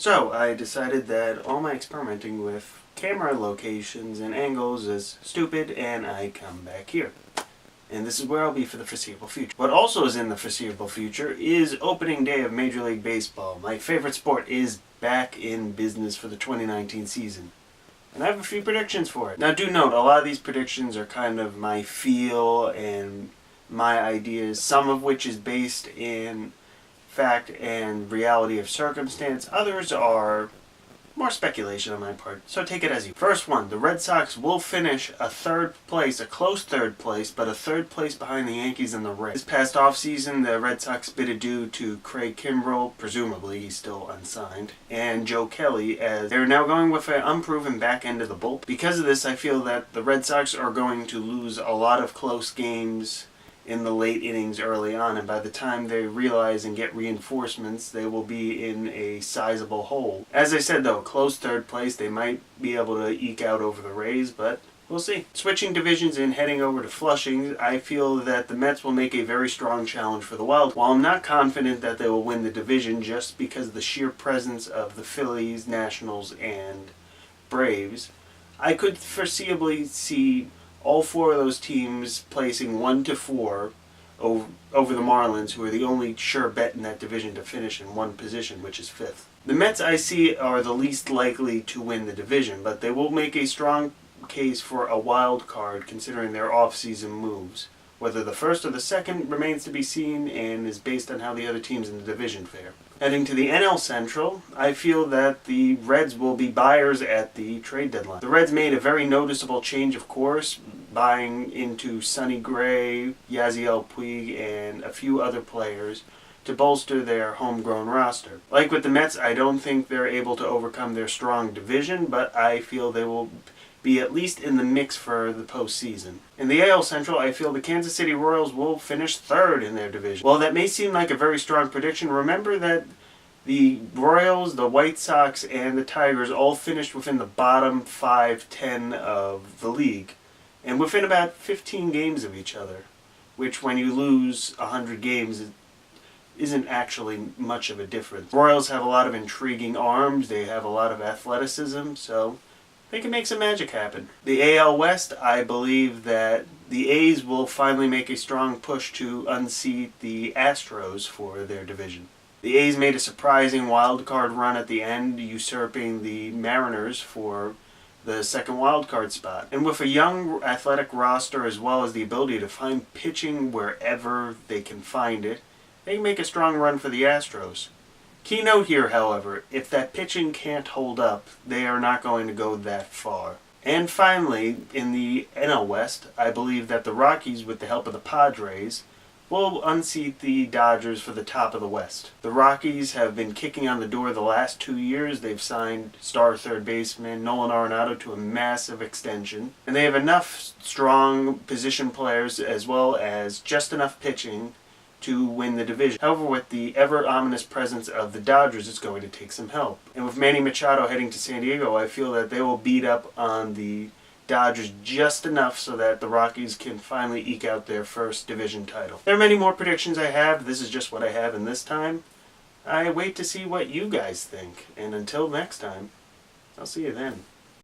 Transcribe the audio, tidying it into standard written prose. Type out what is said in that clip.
So I decided that all my experimenting with camera locations and angles is stupid, and I come back here. And this is where I'll be for the foreseeable future. What also is in the foreseeable future is opening day of Major League Baseball. My favorite sport is back in business for the 2019 season. And I have a few predictions for it. Now do note, a lot of these predictions are kind of my feel and my ideas, some of which is based in fact and reality of circumstance. Others are more speculation on my part, so take it as you. First one, the Red Sox will finish a third place, a close third place, but a third place behind the Yankees and the Reds. This past offseason, the Red Sox bid adieu to Craig Kimbrell, presumably he's still unsigned, and Joe Kelly, as they're now going with an unproven back end of the bullpen. Because of this, I feel that the Red Sox are going to lose a lot of close games in the late innings early on, and by the time they realize and get reinforcements, they will be in a sizable hole. As I said though, close third place, they might be able to eke out over the Rays, but we'll see. Switching divisions and heading over to Flushing, I feel that the Mets will make a very strong challenge for the Wild. While I'm not confident that they will win the division just because of the sheer presence of the Phillies, Nationals, and Braves, I could foreseeably see all four of those teams placing 1 to 4 over the Marlins, who are the only sure bet in that division to finish in one position, which is 5th. The Mets I see are the least likely to win the division, but they will make a strong case for a wild card considering their off-season moves. Whether the first or the second remains to be seen and is based on how the other teams in the division fare. Heading to the NL Central, I feel that the Reds will be buyers at the trade deadline. The Reds made a very noticeable change of course, buying into Sonny Gray, Yasiel Puig, and a few other players to bolster their homegrown roster. Like with the Mets, I don't think they're able to overcome their strong division, but I feel they will be at least in the mix for the postseason. In the AL Central, I feel the Kansas City Royals will finish 3rd in their division. While that may seem like a very strong prediction, remember that the Royals, the White Sox, and the Tigers all finished within the bottom 5-10 of the league, and within about 15 games of each other, which when you lose 100 games isn't actually much of a difference. Royals have a lot of intriguing arms, they have a lot of athleticism, so they can make some magic happen. The AL West, I believe that the A's will finally make a strong push to unseat the Astros for their division. The A's made a surprising wild card run at the end, usurping the Mariners for the second wild card spot. And with a young athletic roster as well as the ability to find pitching wherever they can find it, they can make a strong run for the Astros. Key note here, however, if that pitching can't hold up, they are not going to go that far. And finally, in the NL West, I believe that the Rockies, with the help of the Padres, will unseat the Dodgers for the top of the West. The Rockies have been kicking on the door the last 2 years. They've signed star third baseman Nolan Arenado to a massive extension. And they have enough strong position players as well as just enough pitching to win the division. However, with the ever-ominous presence of the Dodgers, it's going to take some help. And with Manny Machado heading to San Diego, I feel that they will beat up on the Dodgers just enough so that the Rockies can finally eke out their first division title. There are many more predictions I have. This is just what I have in this time. I wait to see what you guys think. And until next time, I'll see you then.